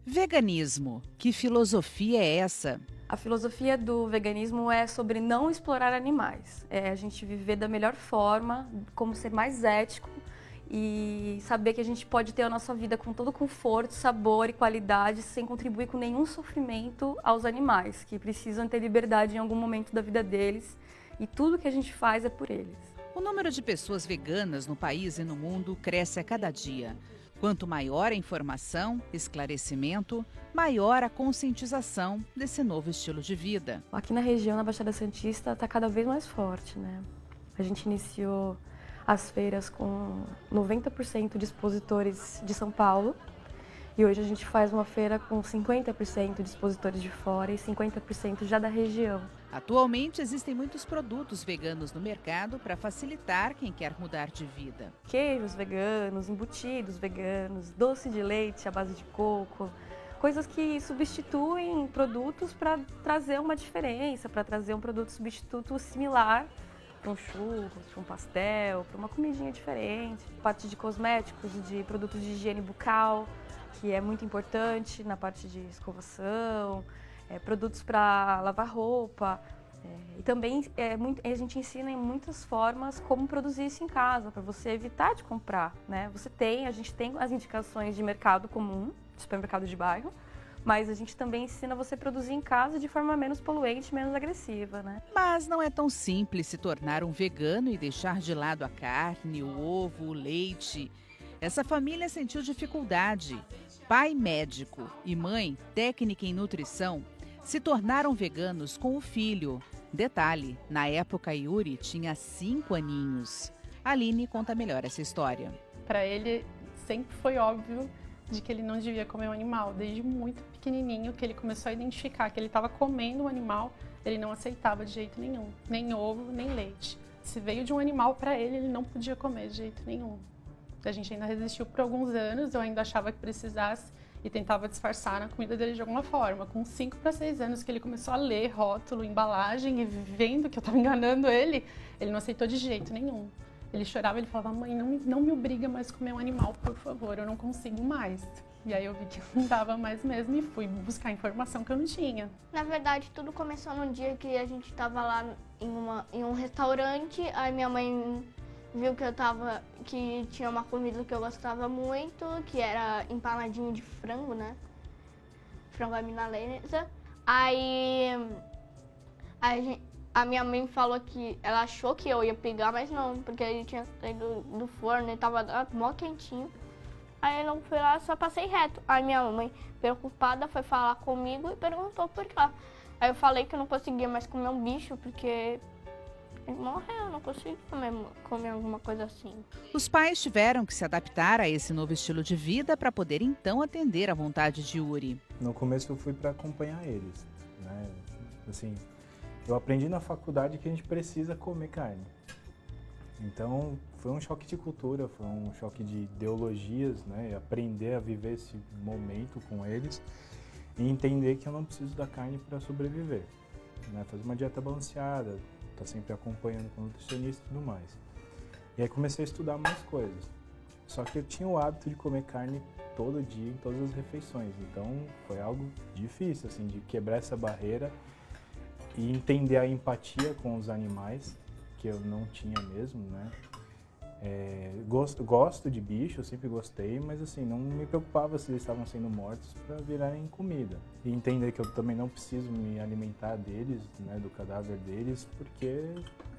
Veganismo. Que filosofia é essa? A filosofia do veganismo é sobre não explorar animais. É a gente viver da melhor forma, como ser mais ético e saber que a gente pode ter a nossa vida com todo conforto, sabor e qualidade, sem contribuir com nenhum sofrimento aos animais, que precisam ter liberdade em algum momento da vida deles e tudo que a gente faz é por eles. O número de pessoas veganas no país e no mundo cresce a cada dia. Quanto maior a informação, esclarecimento, maior a conscientização desse novo estilo de vida. Aqui na região, na Baixada Santista, está cada vez mais forte, né? A gente iniciou as feiras com 90% de expositores de São Paulo e hoje a gente faz uma feira com 50% de expositores de fora e 50% já da região. Atualmente existem muitos produtos veganos no mercado para facilitar quem quer mudar de vida. Queijos veganos, embutidos veganos, doce de leite à base de coco, coisas que substituem produtos para trazer uma diferença, para trazer um produto substituto similar para um churros, para um pastel, para uma comidinha diferente. Parte de cosméticos, de produtos de higiene bucal, que é muito importante na parte de escovação, produtos para lavar roupa. E também a gente ensina em muitas formas como produzir isso em casa, para você evitar de comprar, né? A gente tem as indicações de mercado comum, de supermercado de bairro, mas a gente também ensina você a produzir em casa de forma menos poluente, menos agressiva, né? Mas não é tão simples se tornar um vegano e deixar de lado a carne, o ovo, o leite. Essa família sentiu dificuldade. Pai médico e mãe técnica em nutrição se tornaram veganos com o filho. Detalhe, na época Yuri tinha 5 aninhos. Aline conta melhor essa história. Para ele sempre foi óbvio de que ele não devia comer um animal. Desde muito pequenininho que ele começou a identificar que ele estava comendo um animal, ele não aceitava de jeito nenhum. Nem ovo, nem leite. Se veio de um animal para ele não podia comer de jeito nenhum. A gente ainda resistiu por alguns anos, eu ainda achava que precisasse e tentava disfarçar na comida dele de alguma forma. Com 5 para 6 anos que ele começou a ler rótulo, embalagem e vendo que eu estava enganando ele não aceitou de jeito nenhum. Ele chorava, ele falava, mãe, não me obriga mais a comer um animal, por favor, eu não consigo mais. E aí eu vi que não dava mais mesmo e fui buscar informação que eu não tinha. Na verdade, tudo começou num dia que a gente estava lá em um restaurante, aí minha mãe viu que tinha uma comida que eu gostava muito, que era empanadinho de frango, né? Frango à milanesa. Aí a minha mãe falou que ela achou que eu ia pegar, mas não, porque ele tinha saído do forno e tava mó quentinho. Aí eu não fui lá, só passei reto. Aí minha mãe, preocupada, foi falar comigo e perguntou por quê. Aí eu falei que eu não conseguia mais comer um bicho, porque ele morreu, não consegui comer alguma coisa assim. Os pais tiveram que se adaptar a esse novo estilo de vida para poder então atender à vontade de Yuri. No começo eu fui para acompanhar eles, né? Assim, eu aprendi na faculdade que a gente precisa comer carne. Então foi um choque de cultura, foi um choque de ideologias, né? E aprender a viver esse momento com eles e entender que eu não preciso da carne para sobreviver, né? Fazer uma dieta balanceada, tá sempre acompanhando com o nutricionista e tudo mais. E aí comecei a estudar mais coisas. Só que eu tinha o hábito de comer carne todo dia, em todas as refeições. Então foi algo difícil, assim, de quebrar essa barreira e entender a empatia com os animais, que eu não tinha mesmo, né? Gosto de bicho, eu sempre gostei, mas assim, não me preocupava se eles estavam sendo mortos para virarem comida. E entender que eu também não preciso me alimentar deles, né, do cadáver deles, porque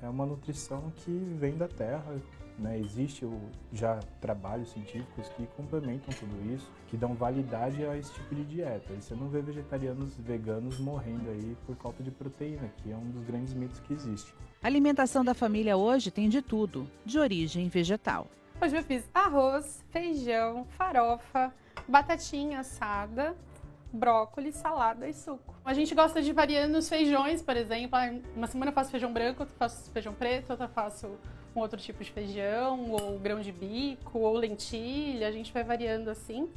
é uma nutrição que vem da terra, né? Existe já trabalhos científicos que complementam tudo isso, que dão validade a esse tipo de dieta. E você não vê vegetarianos veganos morrendo aí por falta de proteína, que é um dos grandes mitos que existe. A alimentação da família hoje tem de tudo, de origem vegetal. Hoje eu fiz arroz, feijão, farofa, batatinha assada, brócolis, salada e suco. A gente gosta de variar nos feijões, por exemplo. Uma semana eu faço feijão branco, outra eu faço feijão preto, outra eu faço um outro tipo de feijão, ou grão de bico, ou lentilha. A gente vai variando assim.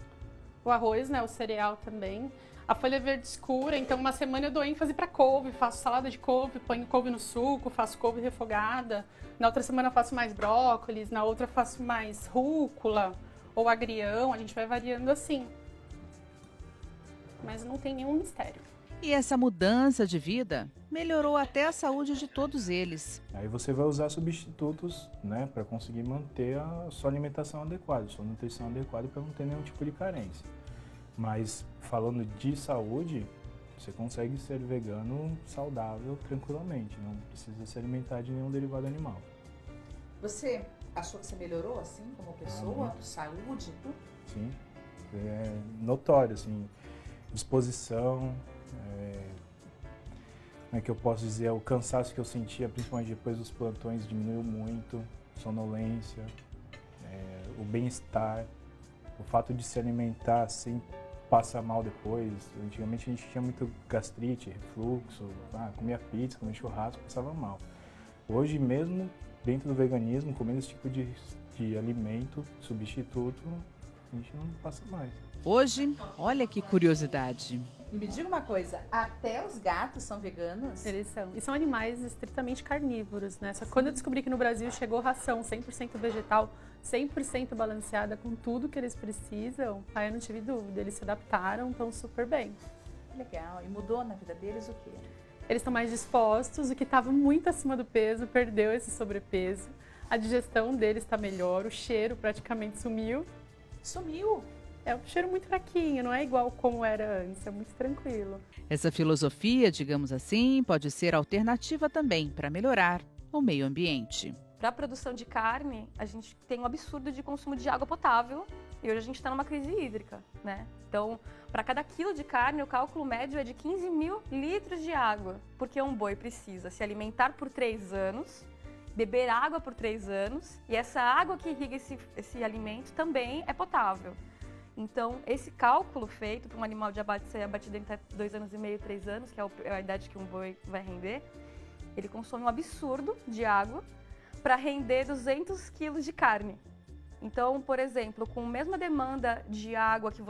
O arroz, né, o cereal também. A folha verde escura, então uma semana eu dou ênfase para couve, faço salada de couve, ponho couve no suco, faço couve refogada. Na outra semana eu faço mais brócolis, na outra eu faço mais rúcula ou agrião, a gente vai variando assim. mas não tem nenhum mistério. E essa mudança de vida melhorou até a saúde de todos eles. Aí você vai usar substitutos, né, para conseguir manter a sua alimentação adequada, sua nutrição adequada para não ter nenhum tipo de carência. Mas falando de saúde, você consegue ser vegano saudável tranquilamente, não precisa se alimentar de nenhum derivado animal. Você achou que você melhorou assim como pessoa, saúde, tudo? Sim, é notório, assim, disposição, como é que eu posso dizer, o cansaço que eu sentia, principalmente depois dos plantões, diminuiu muito, sonolência, o bem-estar, o fato de se alimentar sem passar mal depois. Antigamente a gente tinha muito gastrite, refluxo, comia pizza, comia churrasco, passava mal. Hoje mesmo, dentro do veganismo, comendo esse tipo de alimento, substituto, a gente não passa mais. Hoje, olha que curiosidade. E me diga uma coisa, até os gatos são veganos? Eles são. E são animais estritamente carnívoros, né? Só que quando eu descobri que no Brasil chegou ração 100% vegetal, 100% balanceada, com tudo que eles precisam, aí eu não tive dúvida. Eles se adaptaram, estão super bem. Legal. E mudou na vida deles o quê? Eles estão mais dispostos, o que estava muito acima do peso perdeu esse sobrepeso. A digestão deles está melhor, o cheiro praticamente sumiu. Sumiu? É um cheiro muito fraquinho, não é igual como era antes, é muito tranquilo. Essa filosofia, digamos assim, pode ser alternativa também para melhorar o meio ambiente. Para a produção de carne, a gente tem um absurdo de consumo de água potável e hoje a gente está numa crise hídrica, né? Então, para cada quilo de carne, o cálculo médio é de 15 mil litros de água, porque um boi precisa se alimentar por 3 anos, beber água por 3 anos, e essa água que irriga esse alimento também é potável. Então, esse cálculo feito para um animal de abate ser abatido entre 2 anos e meio, 3 anos, que é a idade que um boi vai render, ele consome um absurdo de água para render 200 quilos de carne. Então, por exemplo, com a mesma demanda de água que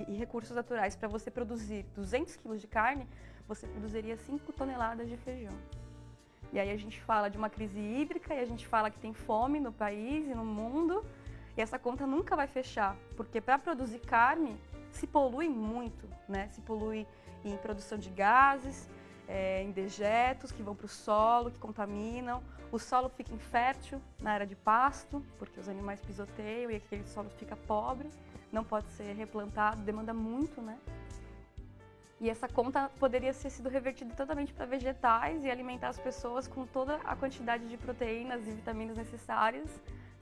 e recursos naturais para você produzir 200 quilos de carne, você produziria 5 toneladas de feijão. E aí a gente fala de uma crise hídrica e a gente fala que tem fome no país e no mundo, e essa conta nunca vai fechar, porque para produzir carne se polui muito, né? Se polui em produção de gases, em dejetos que vão para o solo, que contaminam. O solo fica infértil na era de pasto, porque os animais pisoteiam e aquele solo fica pobre, não pode ser replantado, demanda muito, né? E essa conta poderia ter sido revertida totalmente para vegetais e alimentar as pessoas com toda a quantidade de proteínas e vitaminas necessárias,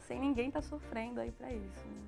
sem ninguém estar sofrendo aí para isso, né?